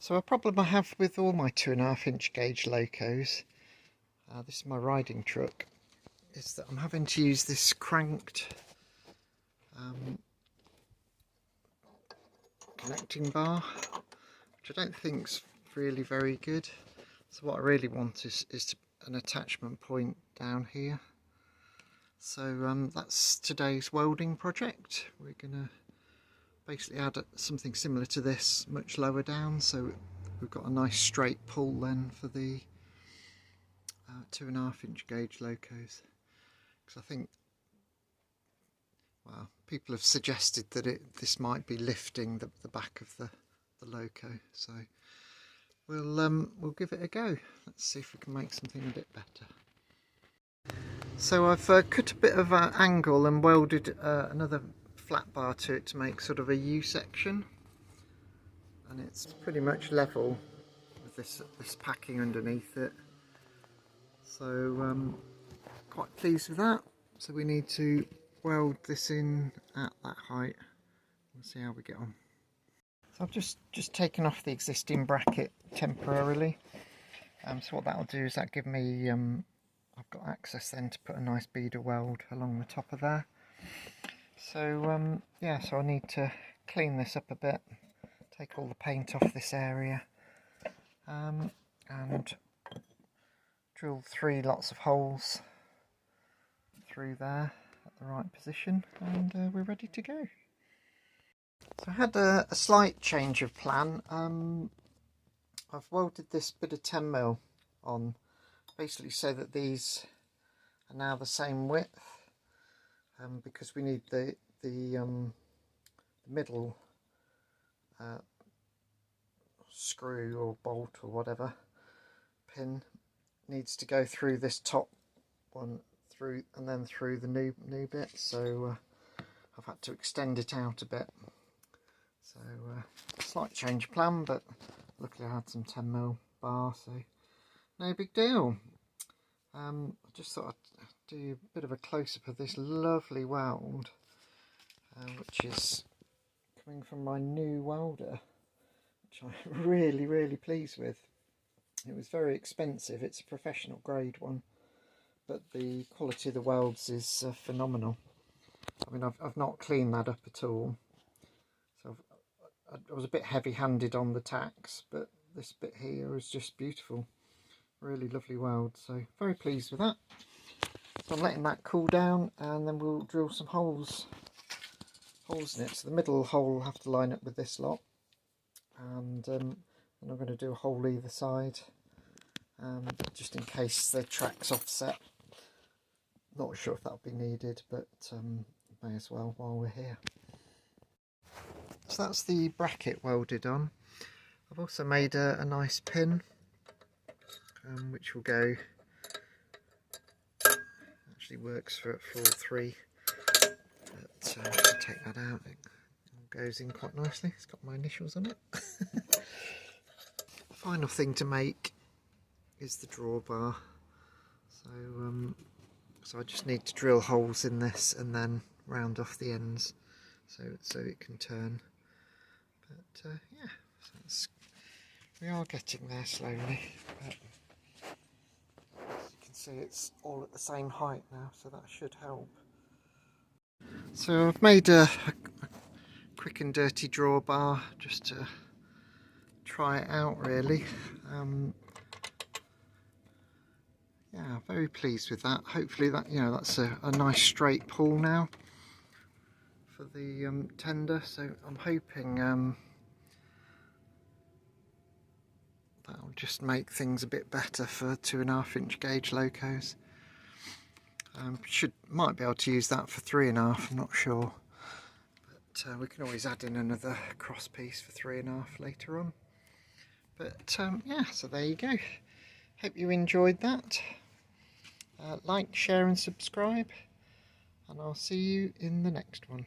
So a problem I have with all my 2.5 inch gauge locos, this is my riding truck, is that I'm having to use this cranked connecting bar, which I don't think's really very good. So what I really want is an attachment point down here. So that's today's welding project. We're going to basically add something similar to this much lower down, so we've got a nice straight pull then for the 2.5 inch gauge locos. Because I think, well, people have suggested that this might be lifting the back of the loco, so we'll give it a go. Let's see if we can make something a bit better. So I've cut a bit of an angle and welded another flat bar to it to make sort of a U section, and it's pretty much level with this packing underneath it. So quite pleased with that. So we need to weld this in at that height. We'll see how we get on. So I've just taken off the existing bracket temporarily. So what that'll do is that give me I've got access then to put a nice beader weld along the top of there. So yeah, so I need to clean this up a bit, take all the paint off this area, and drill 3 lots of holes through there at the right position, and we're ready to go. So I had a slight change of plan. I've welded this bit of 10mm on, basically so that these are now the same width, because we need the middle screw or bolt or whatever pin needs to go through this top one through and then through the new bit. So I've had to extend it out a bit. So slight change of plan, but luckily I had some 10mm bar, so no big deal. I just thought I'd do a bit of a close-up of this lovely weld, which is coming from my new welder, which I'm really pleased with. It was very expensive, it's a professional grade one, but the quality of the welds is phenomenal. I mean, I've not cleaned that up at all, so I was a bit heavy-handed on the tacks, but this bit here is just beautiful. Really lovely weld, so very pleased with that. So I'm letting that cool down, and then we'll drill some holes in it. So the middle hole will have to line up with this lot, and I'm going to do a hole either side, just in case the track's offset. Not sure if that'll be needed, but may as well while we're here. So that's the bracket welded on. I've also made a nice pin, which will go, actually works for all 3, but I'll take that out. It goes in quite nicely. It's got my initials on it. The final thing to make is the drawbar. So I just need to drill holes in this and then round off the ends so it can turn. But yeah, so we are getting there slowly. But as you can see, it's all at the same height now, so that should help. So I've made a quick and dirty drawbar just to try it out, really. Yeah, very pleased with that. Hopefully that, that's a nice straight pull now for the tender. So I'm hoping that'll just make things a bit better for 2.5 inch gauge locos. Might be able to use that for 3.5, I'm not sure, but we can always add in another cross piece for 3.5 later on. But yeah, so there you go. Hope you enjoyed that. Like, share and subscribe, and I'll see you in the next one.